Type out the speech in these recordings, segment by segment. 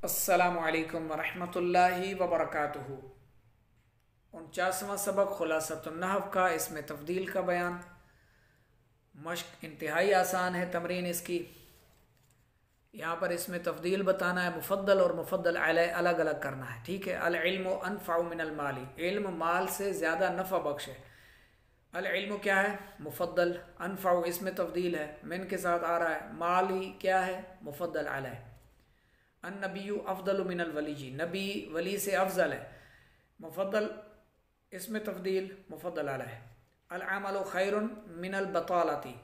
अस्सलामु अलैकुम वरहमतुल्लाहि वबरकातुहू। 49वां सबक खुलासतुन नहव का, इसमें तफ़दील का बयान। मश्क इंतहाई आसान है, तमरीन इसकी। यहाँ पर इसमें तफ़दील बताना है, मुफ़द्दल और मुफ़द्दल अलैह अलग अलग करना है। ठीक है। अल इल्मु अनफ़अु मिनल माली, इल्म माल से ज़्यादा नफ़ा बख्श है। अल इल्मु क्या है? मुफ़द्दल। अनफ़अु इसमें तफ़दील है, मिन के साथ आ रहा है। माली क्या है? मुफ़द्दल अलैह। अन नबीयु अफ़दलु मिनल वली, नबी वली से अफजल है। मुफ़द्दल इसमें तफ़दील, मुफ़द्दल अलैह। अल अमलु खैरुन मिनल बतालती,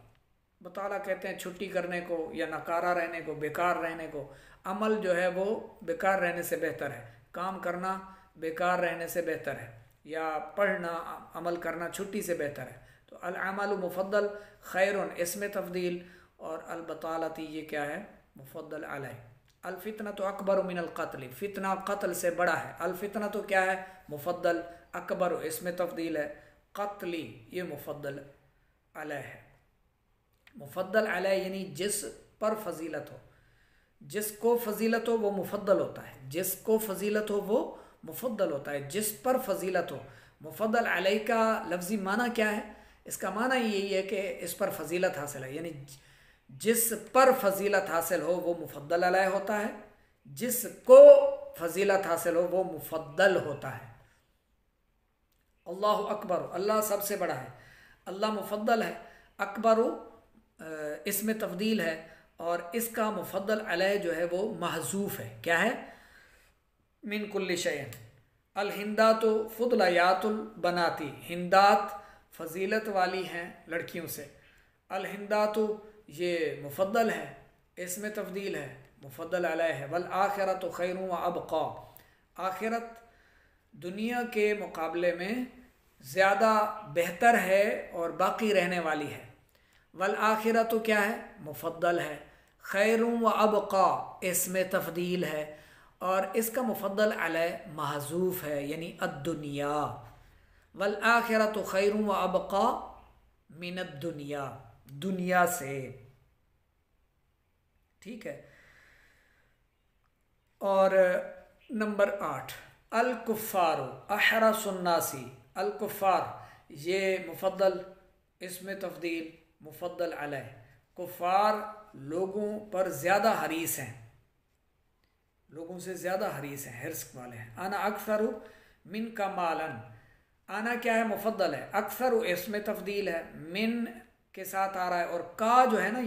बताला कहते हैं छुट्टी करने को या नकारा रहने को, बेकार रहने को। अमल जो है वो बेकार रहने से बेहतर है, काम करना बेकार रहने से बेहतर है, या पढ़ना अमल करना छुट्टी से बेहतर है। तो अल अमलु मुफ़द्दल, खैरुन इसमें तफ़दील, और अल बतालती ये क्या है? मुफ़द्दल अलैह। अल फितना तो अकबर मिनल क़त्ल, फितना कत्ल से बड़ा है। अल फितना तो क्या है? मुफ़द्दल। अकबर इसमें तफ़दील है, क़त्ली ये मुफ़द्दल अलैह है। मुफ़द्दल अलैह यानी जिस पर फजीलत हो, जिसको फजीलत हो वो मुफ़द्दल होता है, जिसको फजीलत हो वो मुफ़द्दल होता है, जिस पर फजीलत हो। मुफ़द्दल अलैह का लफ्ज़ी माना क्या है? इसका माना यही है कि इस पर फजीलत हासिल है, यानी जिस पर फजीलत हासिल हो वो मुफ़द्दल अलैह होता है, जिसको फजीलत हासिल हो वो मुफ़द्दल होता है। अल्लाहु अकबर, अल्लाह सबसे बड़ा है, अल्लाह मुफ़द्दल है। अकबर इसमें तफ़दील है, और इसका मुफ़द्दल अलैह जो है वो महज़ूफ़ है। क्या है? मिन कुल्लि शैइन। अल हिंदातु फ़ुदलयातुल बनाती, हिंदात फजीलत वाली हैं लड़कियों से। अल हिंदातु ये मुफ़द्दल है, इसमें तफ़दील है, मुफ़द्दल अलैह है। वल आखिरतु खैरुन व अबक़ा, आखिरत दुनिया के मुकाबले में ज़्यादा बेहतर है और बाकी रहने वाली है। वल आखिरतु क्या है? मुफ़द्दल है। खैरुन व अबक़ा इसमें तफ़दील है, और इसका मुफ़द्दल अलैह महज़ूफ़ है, यानी अद्दुनिया। वल आखिरतु खैरुन व अबक़ा मिनद दुनिया, दुनिया से। ठीक है। और नंबर 8, अल कुफ़ारु अहरसुन्नासी, अल कुफ़ार ये मुफ़द्दल, इसमें तफ़दील, मुफ़द्दल अलैह। कुफ़ार लोगों पर ज़्यादा हरीस हैं, लोगों से ज़्यादा हरीस हैं, हिर्स वाले हैं। आना अक्सरु मिन का मालन, आना क्या है? मुफ़द्दल है। अक्सरु इसमें तफ़दील है, मिन के साथ आ रहा है, और का जो है ना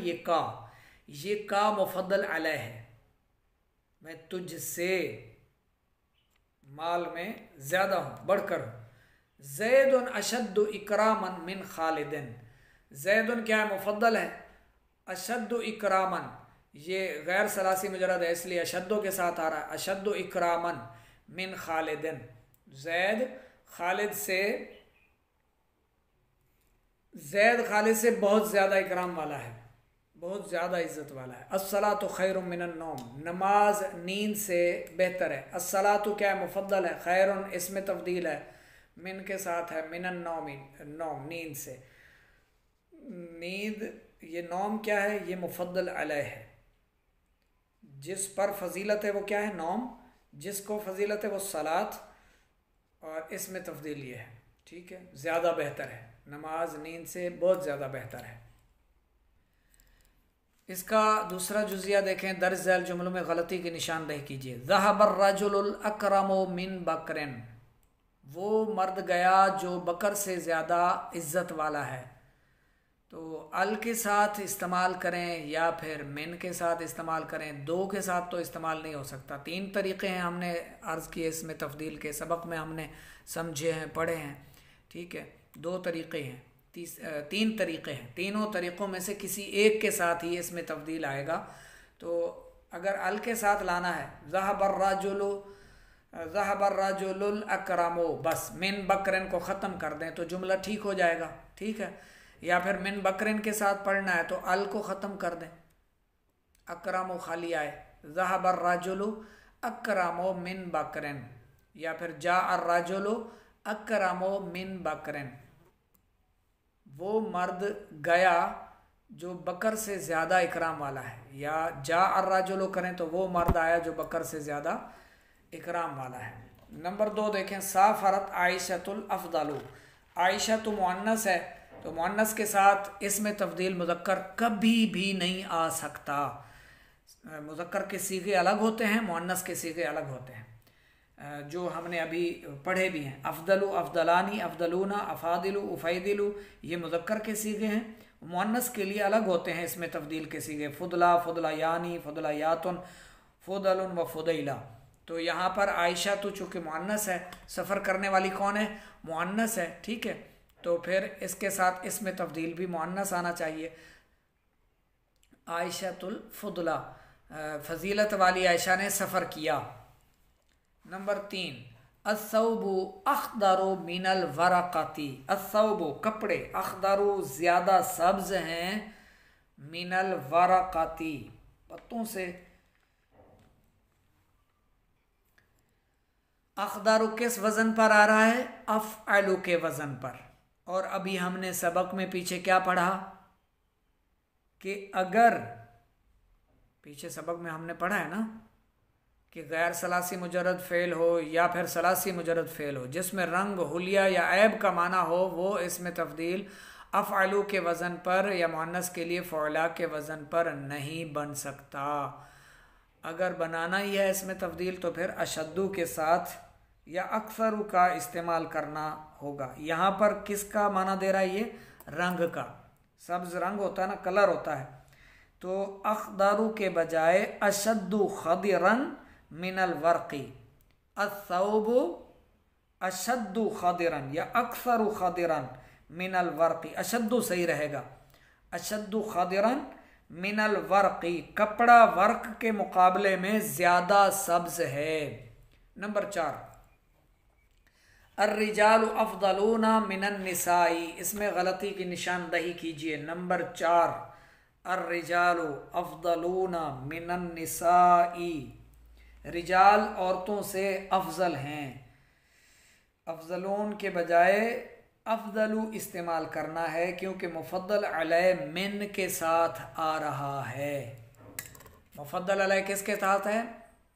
ये का मुफ़द्दल अलैह है। मैं तुझसे माल में ज़्यादा हूँ, बढ़कर हूँ। ज़ैदुन अशद्दु इकरामन मिन खालिदिन, ज़ैदुन क्या है? मुफ़द्दल है। अशद्दु इकरामन ये गैर सलासी मुजरद है, इसलिए अशद्दो के साथ आ रहा है। अशद्दु इकरामन मिन खालिदिन, जैद खालिद से, जैद खालिद से बहुत ज़्यादा इकराम वाला है, बहुत ज़्यादा इज्जत वाला है। अस्सलातु खैरुम मिनन नौम, नमाज नींद से बेहतर है। अस्सलातु क्या है? मुफ़द्दल है। खैरुन इसमें तफ़दील है, मिन के साथ है, मिनन नौमी, नौम नींद से। नींद ये नौम क्या है? ये मुफ़द्दल अलैह है। जिस पर फजीलत है वो क्या है? नौम। जिसको फजीलत है वो सलात, और इसमें तफ़दील ये है। ठीक है, ज़्यादा बेहतर है, नमाज नींद से बहुत ज़्यादा बेहतर है। इसका दूसरा जुज़िया देखें, दर्ज झैल जुमलों में गलती की निशानदेही कीजिए। ज़हबर रजुल अकरमो मिन बकरन, वो मर्द गया जो बकर से ज़्यादा इज़्ज़त वाला है। तो अल के साथ इस्तेमाल करें या फिर मिन के साथ इस्तेमाल करें, दो के साथ तो इस्तेमाल नहीं हो सकता। 3 तरीक़े हैं, हमने अर्ज़ किए इसमें तफ़दील के सबक में, हमने समझे हैं, पढ़े हैं। ठीक है, 2 तरीक़े हैं, 3 तरीक़े हैं, तीनों तरीक़ों में से किसी एक के साथ ही इसमें तफ़दील आएगा। तो अगर अल के साथ लाना है, ज़हबर रजुल अकरमो, बस मिन बकरन को ख़त्म कर दें तो जुमला ठीक हो जाएगा। ठीक है। या फिर मिन बकरन के साथ पढ़ना है तो अल को ख़त्म कर दें, अकरमो खाली आए। ज़हबर रजुल अकरमो मिन बकरन, या फिर जा अर रजुल अकरमो मिन बकरन, वो मर्द गया जो बकर से ज़्यादा इकराम वाला है, या जा अर्राजुलु करें तो वो मर्द आया जो बकर से ज़्यादा इकराम वाला है। नंबर 2 देखें, साफरत आयशतुल अफदलु। आयशा तो मुअन्नस है, तो मुअन्नस के साथ इसमें तब्दील मुज़क्कर कभी भी नहीं आ सकता। मुज़क्कर के सीगे अलग होते हैं, मुअन्नस के सीगे अलग होते हैं, जो हमने अभी पढ़े भी हैं। अफदलु, अफदलानी, अफदलूना, अफादिलु, उफैदिलु, ये मुज़क्कर के सीगे हैं। मुअन्नस के लिए अलग होते हैं इसमें तब्दील के सीगे, फुदला, फुदला यानी, फुदला यातुन, फुदलुन व फुदैला। तो यहाँ पर आयशा तो चूँकि मुअन्नस है, सफ़र करने वाली कौन है? मुअन्नस है, ठीक है। तो फिर इसके साथ इसमें तब्दील भी मुअन्नस आना चाहिए। आयशतुल फुदला, फजीलत वाली आयशा ने सफ़र किया। नंबर 3, अस्सौबु अखदरु मिनल वरक़ती। अस्सौबु कपड़े, अखदरु ज़्यादा सब्ज़ हैं, मिनल वरक़ती पत्तों से। अखदरु किस वज़न पर आ रहा है? अफ़अलु के वज़न पर। और अभी हमने सबक में पीछे क्या पढ़ा कि अगर, पीछे सबक में हमने पढ़ा है ना कि गैर सलासी मुजर्रद फ़ेल हो या फिर सलासी मुजर्रद फ़ेल हो जिसमें रंग, हुलिया या ऐब का माना हो, वो इसमें तब्दील अफ़अलु के वज़न पर या मुअन्नस के लिए फ़ुअला के वज़न पर नहीं बन सकता। अगर बनाना ही है इसमें तब्दील तो फिर अशद्दु के साथ या अक्सरू का इस्तेमाल करना होगा। यहाँ पर किसका माना दे रहा है? ये रंग का, सब्ज़ रंग होता है ना, कलर होता है। तो अखदरु के बजाय अशद्दु खदिरन मिनल वर्क़ी, अस्सौबु अशद्दु खदिरन या अक्सरु खदिरन मिनल वर्क़ी। अशद्दु सही रहेगा, अशद्दु खदिरन मिनल वर्क़ी, कपड़ा वर्क के मुकाबले में ज़्यादा सब्ज़ है। नंबर 4, अर्रिजालु अफ़दलूना मिनन निसाई। इसमें गलती की निशानदही कीजिए। नंबर 4, अर्रिजालु अफ़दलूना मिनन निसाई, रिजाल औरतों से अफजल हैं। अफजलून के बजाय अफदलू इस्तेमाल करना है क्योंकि मुफद्दल अलैह मिन के साथ आ रहा है। मुफद्दल अलैह किसके साथ है?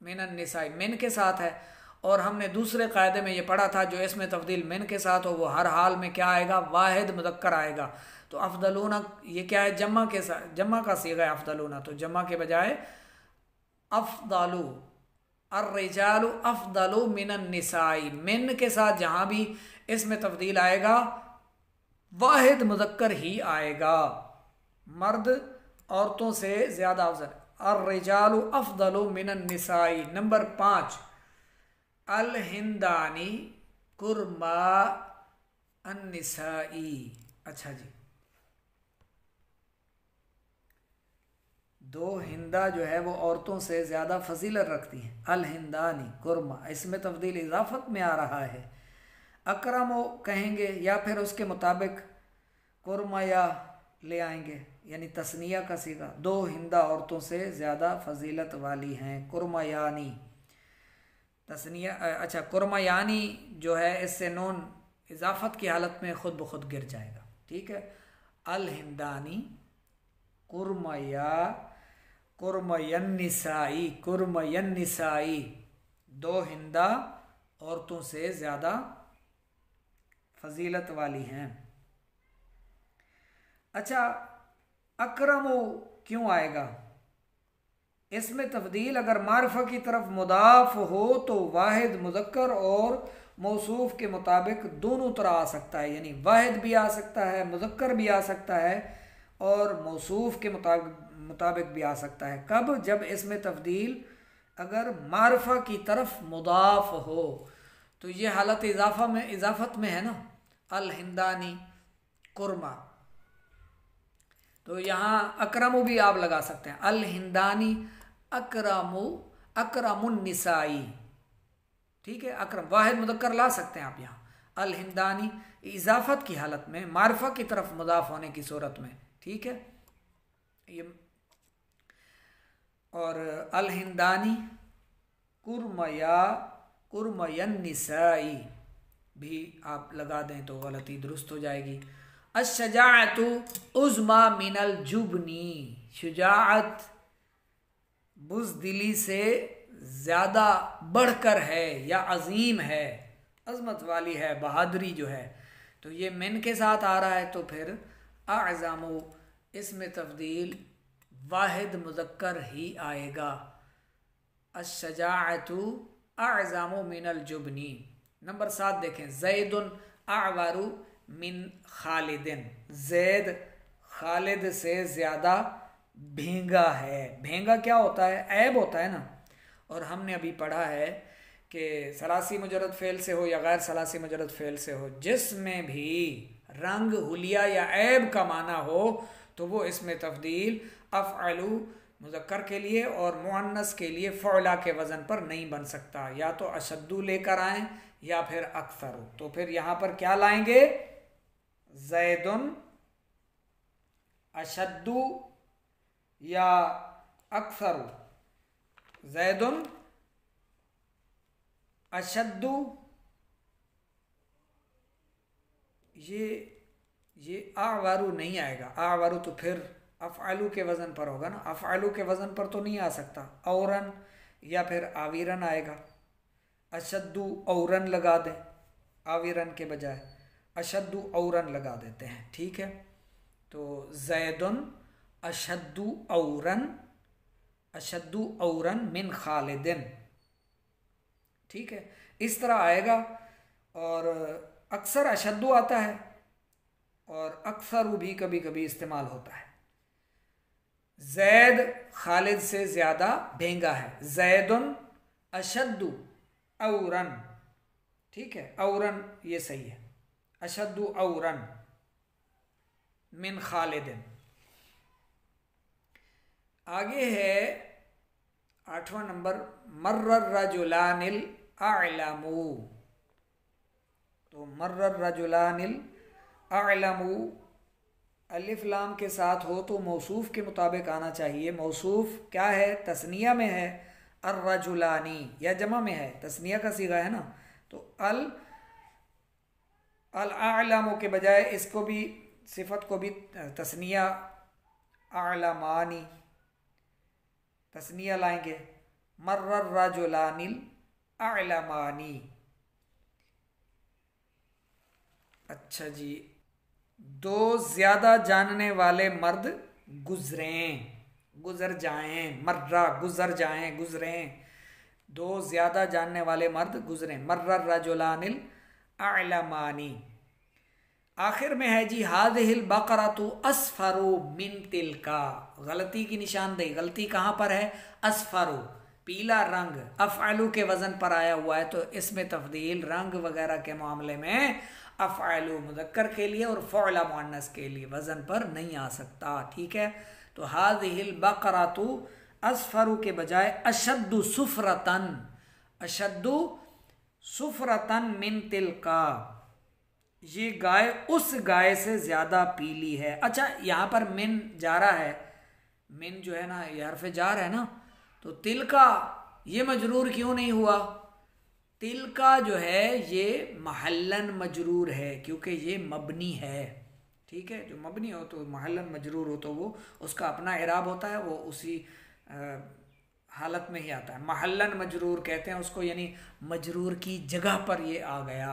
मिनन निसाई, मिन के साथ है। और हमने दूसरे कायदे में ये पढ़ा था जो इसमें तब्दील मिन के साथ हो वो हर हाल में क्या आएगा? वाहिद मुज़क्कर आएगा। तो अफदलूना ये क्या है? जम्मा के साथ, जम्मा का सीगा है अफदलूना, तो जम्मा के बजाय अफदलू, अर्रिजालु अफदलु मिनन निसाई, मिन के साथ जहाँ भी इसमें तब्दील आएगा वाहिद मुज़क्कर ही आएगा, मर्द औरतों से ज़्यादा अफजल। अर्रिजालु अफदलु मिनन निसाई। नंबर 5, अल हिंदानी कुरमा अन्निसाई। अच्छा जी, 2 हिंदा जो है वो औरतों से ज़्यादा फजीलत रखती हैं। अल हिंदानी कुरमा, इसमें तब्दील इजाफत में आ रहा है। अकरमो कहेंगे या फिर उसके मुताबिक कुरमा या ले आएंगे, यानी तस्निया का सीगा। 2 हिंदा औरतों से ज़्यादा फजीलत वाली हैं। कुरमा यानी तस्निया, अच्छा कुरमा यानी जो है इससे नून इजाफत की हालत में खुद ब खुद गिर जाएगा, ठीक है। अल हिंदानी कुरमया, कुरमयन्निसाई, कुरमयन्निसाई, 2 हिंदा औरतों से ज़्यादा फजीलत वाली हैं। अच्छा, अकरमो क्यों आएगा? इसमें तब्दील अगर मारफा की तरफ मुदाफ हो तो वाहिद मुज़क्कर और मौसूफ के मुताबिक दोनों तरह आ सकता है, यानी वाहिद भी आ सकता है, मुज़क्कर भी आ सकता है और मौसूफ के मुताबिक भी आ सकता है। कब? जब इसमें तब्दील अगर मारफा की तरफ मुदाफ हो, तो ये हालत इजाफत में है ना, अल हिंदानी कुरमा। तो यहाँ अकरमु भी आप लगा सकते हैं, अल हिंदानी अकरमु, अकरमुन निसाई, ठीक है। अकरम वाहिद मुज़क्कर ला सकते हैं आप यहाँ। अल हिंदानी इजाफत की हालत में मारफा की तरफ मुदाफ होने की सूरत में, ठीक है ये। और अल हिंदानी कुरमया, कुरमयन निसाई भी आप लगा दें तो गलती दुरुस्त हो जाएगी। अश्शजाअतु उज़्मा मिनल जुबनी, शुजाअत बुज़दिली से ज़्यादा बढ़कर है या अजीम है, अजमत वाली है, बहादुरी जो है। तो ये मिन के साथ आ रहा है तो फिर अज़ामु इसमें तब्दील वाहिद मुज़क्कर ही आएगा। अश्शजाअतु अज़ामु मिनल जुबनी। नंबर 7 देखें, ज़ैदुन अअवरु मिन खालिदिन, ज़ैद खालिद से ज़्यादा भेंगा है। भेंगा क्या होता है? ऐब होता है ना। और हमने अभी पढ़ा है कि सलासी मुजर्रद फ़ेल से हो या गैर सलासी मुजर्रद फ़ेल से हो, जिसमें भी रंग, हुलिया या ऐब का माना हो तो वो इसमें तब्दील अफ़अलु मुज़क्कर के लिए और मुअन्नस के लिए फ़अला के वज़न पर नहीं बन सकता। या तो अशद्दु लेकर आएँ या फिर अक्सर। तो फिर यहाँ पर क्या लाएंगे? ज़ैदुन अशद्दु या अक्सर। ज़ैदुन अशद्दु, ये आवारू नहीं आएगा। आवारू तो फिर अफ़अलु के वज़न पर होगा ना, अफ़अलु के वज़न पर तो नहीं आ सकता। औरन या फिर आवीरन आएगा। अशद्दु औरन लगा दें, आवीरन के बजाय अशद्दु औरन लगा देते हैं, ठीक है। तो ज़ैदुन अशद्दु औरन, अशद्दु औरन मिन खालिदिन, ठीक है, इस तरह आएगा। और अक्सर अशद्दु आता है और अक्सर भी कभी कभी इस्तेमाल होता है। ज़ैद खालिद से ज़्यादा भेंगा है। ज़ैदुन अशद्दु औरन, ठीक है, औरन ये सही है। अशद्दु औरन मिन खालिदिन। आगे है 8वां नंबर, मर्रर रजुलानिल अअलमू। तो मर्रर रजुलानिल अअलमू अलिफ लाम के साथ हो तो मौसूफ के मुताबिक आना चाहिए। मौसूफ क्या है? तस्निया में है, अर्रजुलानी, या जमा में है, तस्निया का सीगा है ना। तो अल अअलमू के बजाय इसको भी, सिफत को भी तस्निया अअलमानी, तस्निया लाएंगे। मर्रर रजुलानिल अअलमानी। अच्छा जी, दो ज्यादा जानने वाले मर्द गुजरें, गुजर जाएं, मर्रा गुजर जाएं, गुजरें, दो ज्यादा जानने वाले मर्द गुजरें। मर्रर रजुलानिल अअलमानी। आखिर में है जी, हादिहिल बकरतु अस्फरु मिन तिलका। गलती की निशानदेही, गलती कहाँ पर है? अस्फरु, पीला रंग, अफ़अलु के वज़न पर आया हुआ है तो इसमें तब्दील रंग वगैरह के मामले में अफ़अलु मुज़क्कर के लिए और फ़अला मुअन्नस के लिए वज़न पर नहीं आ सकता, ठीक है। तो हादिहिल बकरतु अस्फरु के बजाय अशद्दु सुफ़रतन, अशद्दु सुफ़रतन मिन तिलका, ये गाय उस गाय से ज़्यादा पीली है। अच्छा, यहाँ पर मिन जा रहा है, मिन जो है ना ये हर्फ जार है ना, तो तिलका ये मजरूर क्यों नहीं हुआ? तिलका जो है ये महल्लन मजरूर है क्योंकि ये मबनी है, ठीक है। जो मबनी हो तो महल्लन मजरूर हो तो वो उसका अपना इराब होता है, वो उसी हालत में ही आता है। महल्लन मजरूर कहते हैं उसको, यानी मजरूर की जगह पर ये आ गया।